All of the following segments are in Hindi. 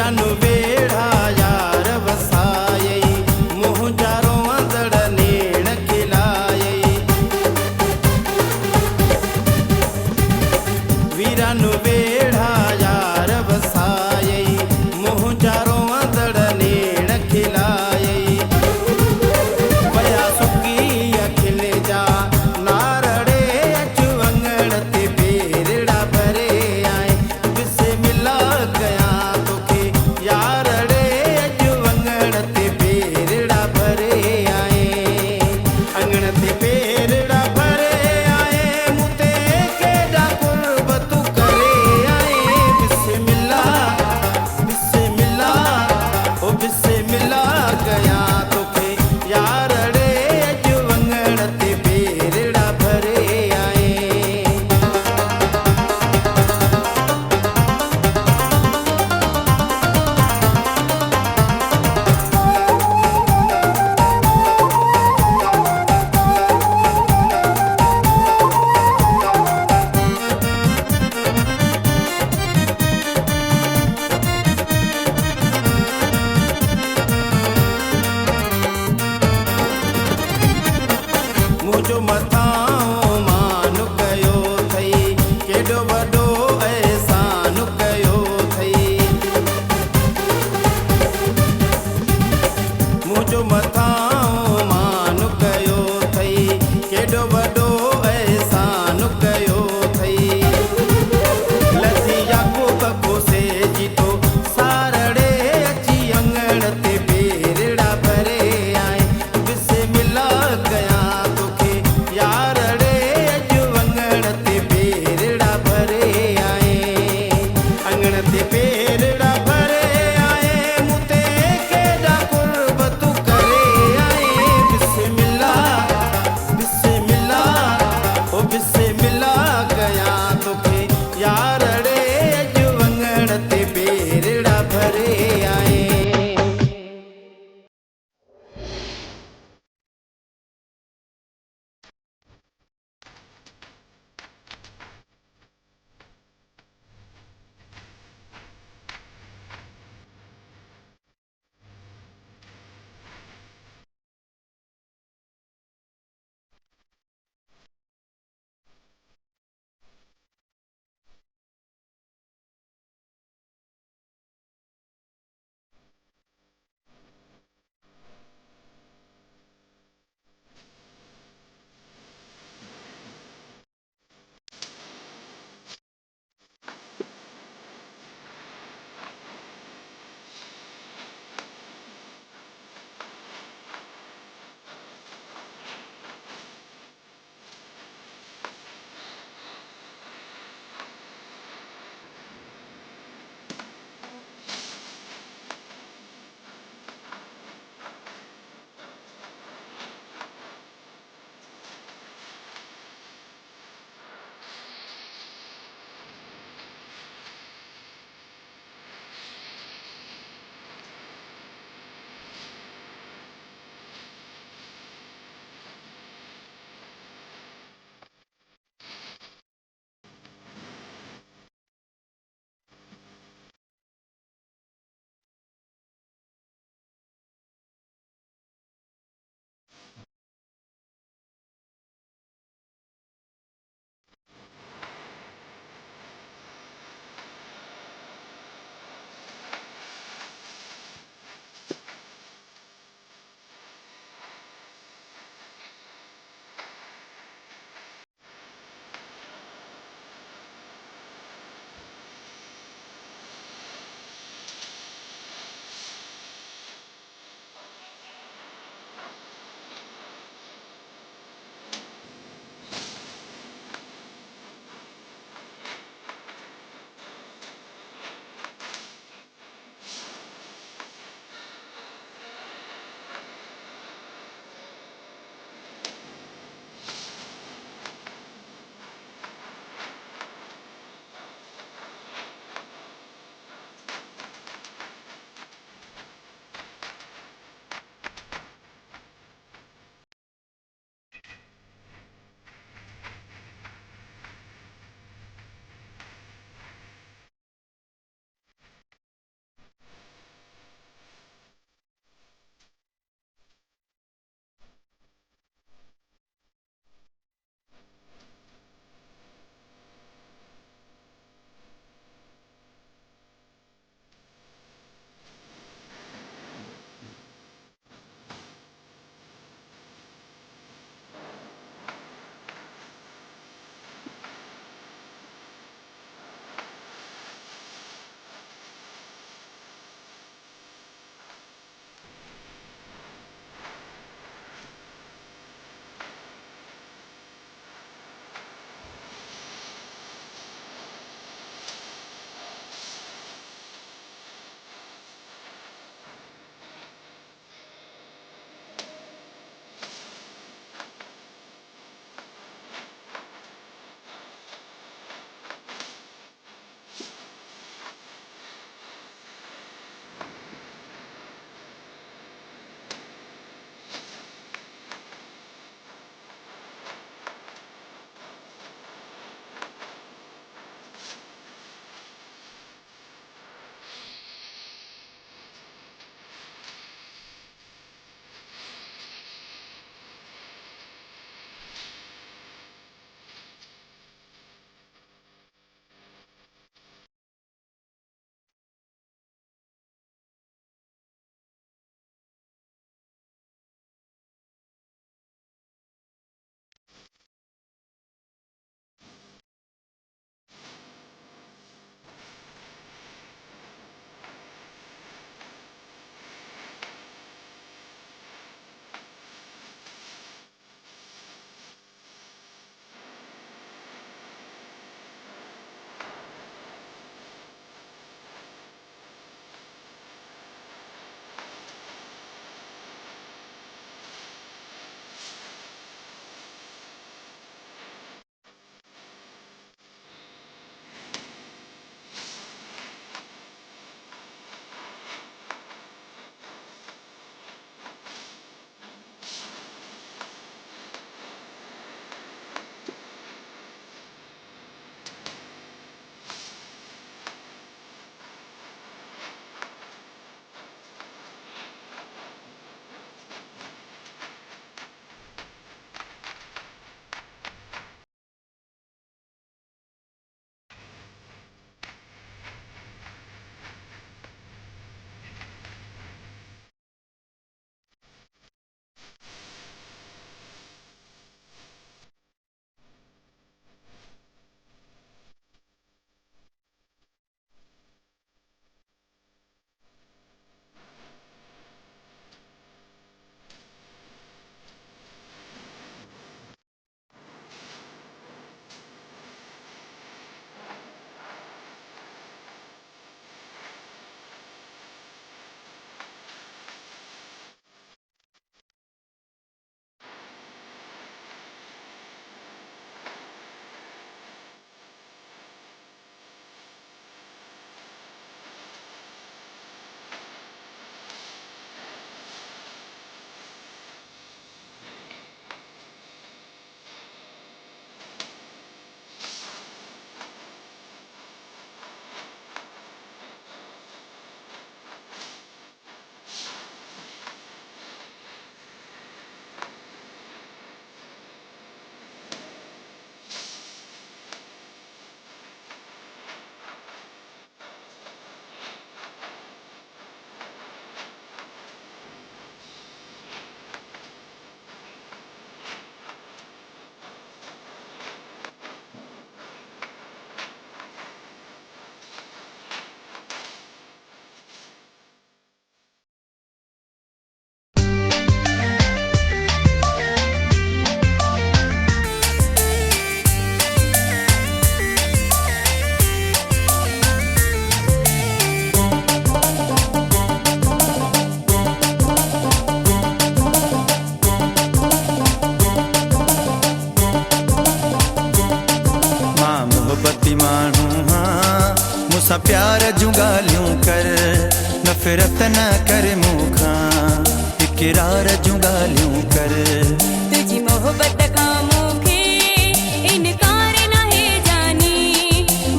वीरानु वेड़ा यार वसायई मुंजारो अंदड़ नेण खिलायई वीरानु वेड़ा यार वसायई मुंजारो अंदड़ नेण खिलायई वया सुकी अखिल जा नारड़े अचु अंगण ते पेरड़ा भरे आए बिस्मिल्ला गया तोखे यारड़े अचु अंगण ते पेरड़ा भरे आए अंगण ते पेरड़ा भरे आए मुते केड़ा कुर्ब तू करे आए बिस्मिल्ला बिस्मिल्ला ओ बिस्मिल्ला गया तोखे यारड़े अचु अंगण ते पेरड़ा भरे आए मुझो मथां मान कयो थई केॾो वॾो एहसान कयो थई मुझो मथां मान कयो थई केॾो वॾो एहसान कयो थई लधी याकूब खोसे जीतो सारड़े अची अंगण ते पेरड़ा भरे आए बिस्मिल्ला गया तोखे यारड़े अचु अंगण ते पेरड़ा भरे आए अंगण ते पेरड़ा भरे आए मुते केड़ा कुर्ब तू करे प्यार जूं ॻाल्हियूं कर, नफ़रत न कर मूंखां, इक़रार जूं ॻाल्हियूं कर। तुझी मोहब्बत का मूंखे इनकार नाहे जानी,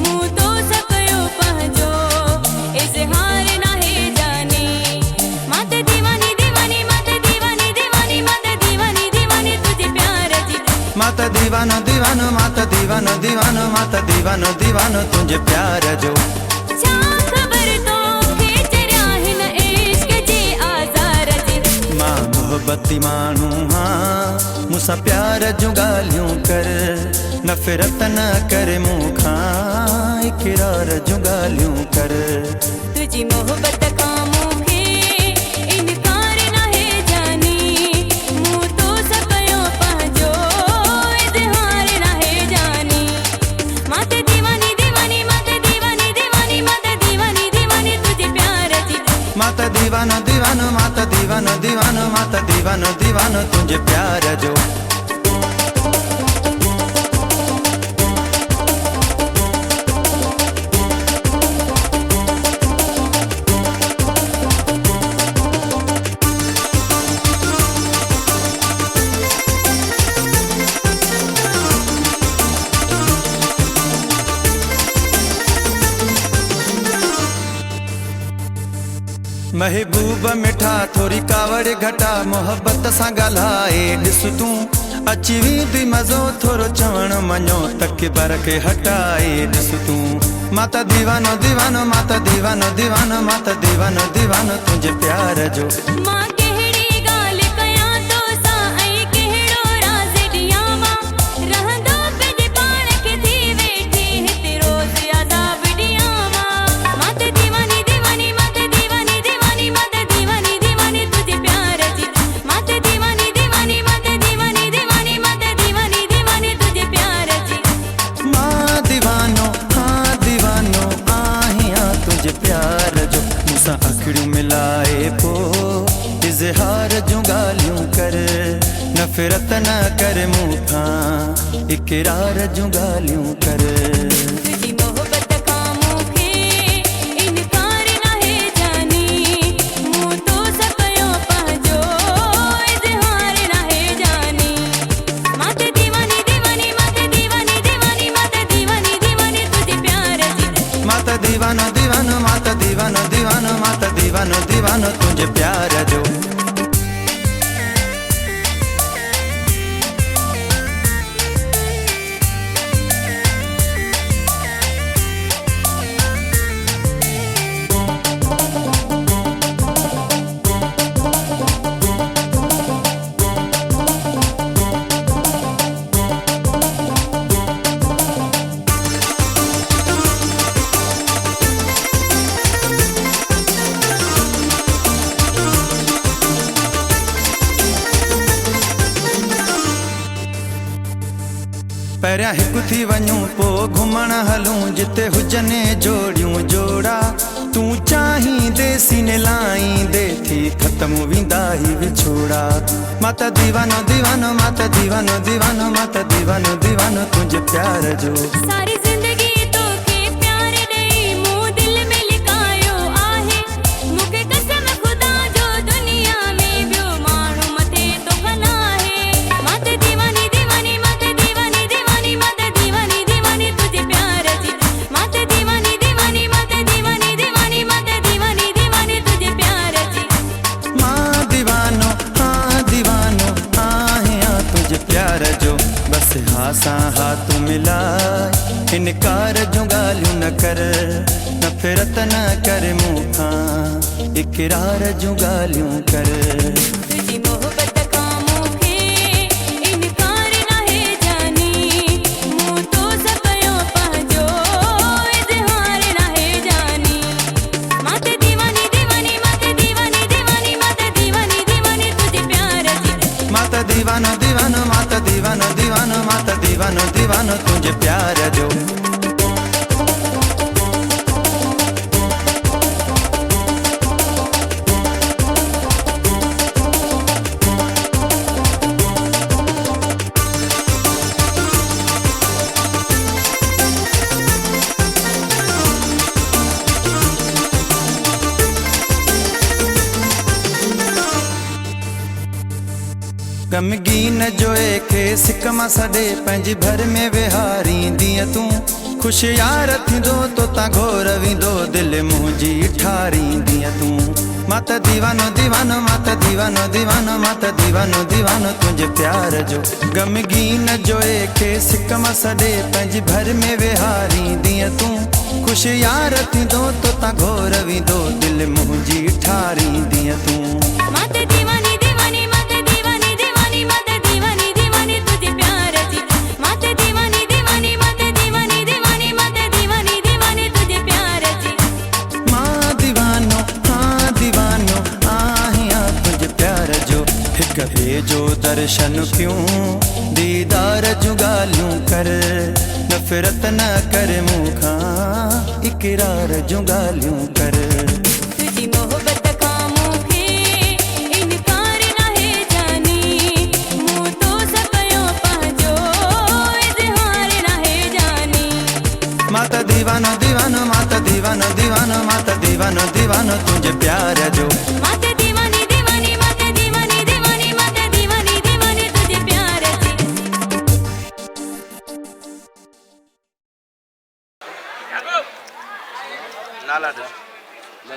मूं तो सकयो पंहिंजो इज़हार नाहे जानी। मां त दीवानी दीवानी, मां त दीवानी दीवानी, मां त दीवानी दीवानी तुझे प्यार जी। मां त दीवानो दीवानो, मां त दीवानो दीवानो, मां त दीवानो दीवानो तुंहिंजे प्यार जो। छा ख़बर तोखे चरिया हिन इश्क जे आज़ार जी। मां मोहब्बती माण्हू हाँ, मूंसां प्यार जूं ॻाल्हियूं कर, नफ़रत न कर मूंखां, इक़रार जूं ॻाल्हियूं कर। तुझी मोहब्बत का मूंखे इनकार नाहे जानी, मूं तो सकयो पंहिंजो इज़हार नाहे जानी। मां त दीवानी दीवानी, मां त दीवानी दीवानी, मां त दीवानी दीवानी तुझे प्यार जी। मां त दीवानो दीवानो, मां त दीवानो दीवानो, मां त दीवानो दीवानो तुंहिंजे प्यार जो। महबूब मिठा थोरी कावड़ घटा, मोहब्बत सां ॻाल्हाए ॾिस तूं, अची वेंदी मज़ो थोरो चवण मञो, तकबर खे हटाए ॾिस तूं। मां त दीवानो दीवानो, मां त दीवानो दीवानो, मां त दीवानो दीवानो तुंहिंजे प्यार जो। मां कहिड़ी ॻाल्हि कयां तोसां ऐं कहिड़ो राज़ ॾियां मां, रहंदो पंहिंजे पाण खे थी वेठी हिते रोज़ अज़ाब ॾियां मां। मां त दीवानी दीवानी, मां त दीवानी दीवानी, मां त दीवानी दीवानी तुझे प्यार जी। मां त दीवानी दीवानी, मां त दीवानी दीवानी, मां त दीवानी दीवानी तुझे प्यार जी। मां दीवानो हाँ दीवानो आहियां तुंहिंजे प्यार जो, मूंसां अखियूं मिलाए पो इज़हार जूं ॻाल्हियूं कर, नफ़रत न कर मूंखां, इक़रार जूं ॻाल्हियूं कर। तुझी मोहब्बत का मूंखे इनकार नाहे जानी, मूं तो सकयो पंहिंजो इज़हार नाहे जानी। मां त दीवानी दीवानी, मां त दीवानी दीवानी, मां त दीवानी दीवानी तुझे प्यार जी। मां त दीवानो दीवानो, मां त दीवानो दीवानो, मां त दीवानो दीवानो तुंहिंजे प्यार जो। पहिरियां हिकु थी वञूं पोइ घुमण हलूं, जिते हुजनि जोड़ियूं जोड़ा, तूं चाहींदे सीने लाहींदे थी ख़त्म वेंदा ही विछोड़ा। मां त दीवानो दीवानो, मां त दीवानो दीवानो, मां त दीवानो दीवानो तुंहिंजे प्यार जो। सारी ज़िंदगी तोखे प्यार ॾेई मूं दिल में लिकायो आहे, मूंखे कसम ख़ुदा जो दुनिया में ॿियो माण्हू मथे तो नाहे। मां त दीवानी दीवानी, मां त दीवानी दीवानी, मां त दीवानी दीवानी तुझे प्यार जी। मां त दीवानी दीवानी, मां त दीवानी दीवानी, मां त दीवानी दीवानी तुझे प्यार जी। मां दीवानो हाँ दीवानो आहियां तुंहिंजे प्यार जो, बस हा सां हाथ मिलाए, इनकार जूं ॻाल्हियूं न कर, नफ़रत न कर मूंखां, इक़रार जूं ॻाल्हियूं कर। तुझी मोहब्बत का मूंखे इनकार नाहे जानी, मूं तो सकयो पंहिंजो इज़हार नाहे जानी। मां त दीवानी दीवानी, मां त दीवानी दीवानी, मां त दीवानी दीवानी तुझे प्यार जी। मां त दीवानो दीवानो, मां त दीवानो दीवानो, मां त दीवानो दीवानो तुंहिंजे प्यार जो। गमगीन जोए खे सिक मां सॾे पंहिंजी भर में विहारींदीअ तूं ख़ुशि यार थींदो तो तां घोर वेंदो दिलि मुंहिंजी ठारींदीअ तूं मां त दीवानो दीवानो मां त दीवानो दीवानो मां त दीवानो दीवानो तुंहिंजे प्यार जो गमगीन जोए खे सिक मां सॾे पंहिंजी भर में विहारींदीअ तूं ख़ुशि यार थींदो तो तां घोर वेंदो दिलि मुंहिंजी ठारींदीअ तूं मां त दीवानी दीवानी मां त दीवानी दीवानी मां त दीवानी दीवानी तुझे प्यार जी मां त दीवानी दीवानी मां त दीवानी दीवानी मां त दीवानी दीवानी तुझे प्यार जी मां दीवानो हाँ दीवानो आहियां तुंहिंजे प्यार जो हिक ॿिए जो दर्शन क्यों दीदार जूं ॻाल्हियूं कर नफ़रत न कर मूंखां इक़रार जूं ॻाल्हियूं कर तुझी मोहब्बत खां मूंखे इनकार नाहे जानी मूं तो सकयो पंहिंजो इज़हार नाहे जानी मां त दीवानो दीवानो मां त दीवानो दीवानो मां त दीवानो दीवानो तुंहिंजे प्यार जो मां त दीवानी दीवानी मां त दीवानी दीवानी मां त दीवानी दीवानी तुझे प्यार जी नाला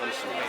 500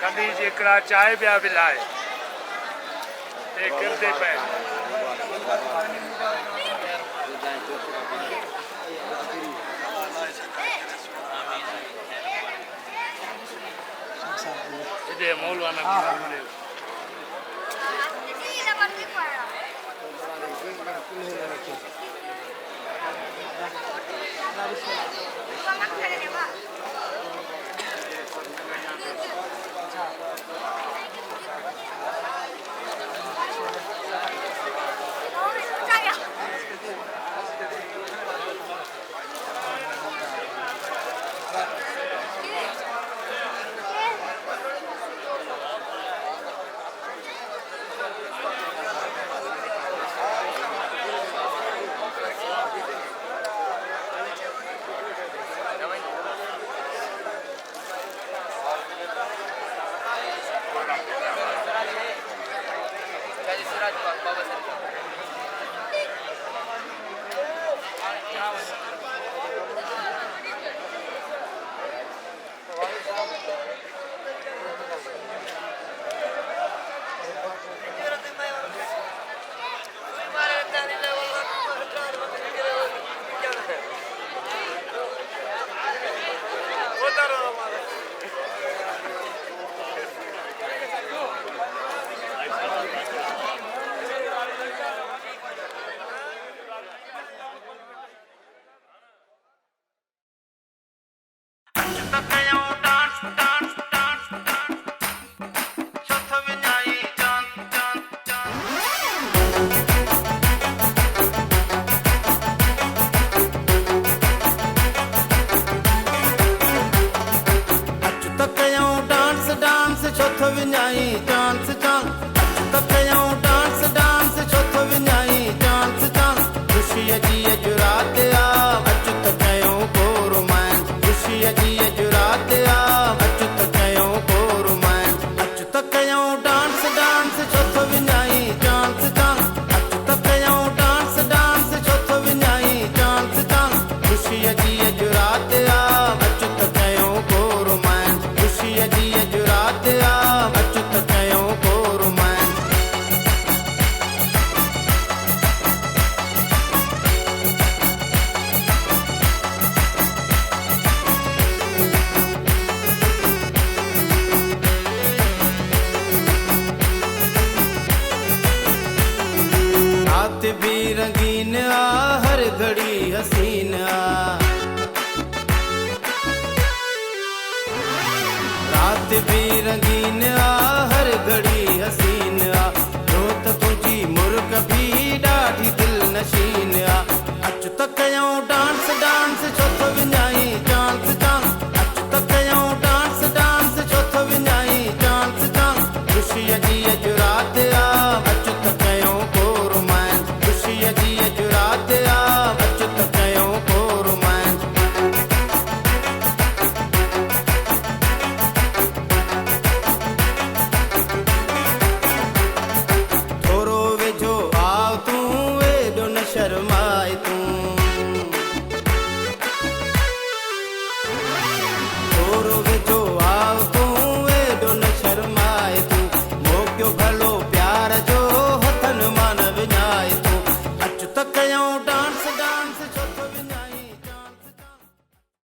कभी जेकरा चाय पिया पिलाए ते करते पे इधे मौलाना की भी रंगीन आ हर घड़ी हसी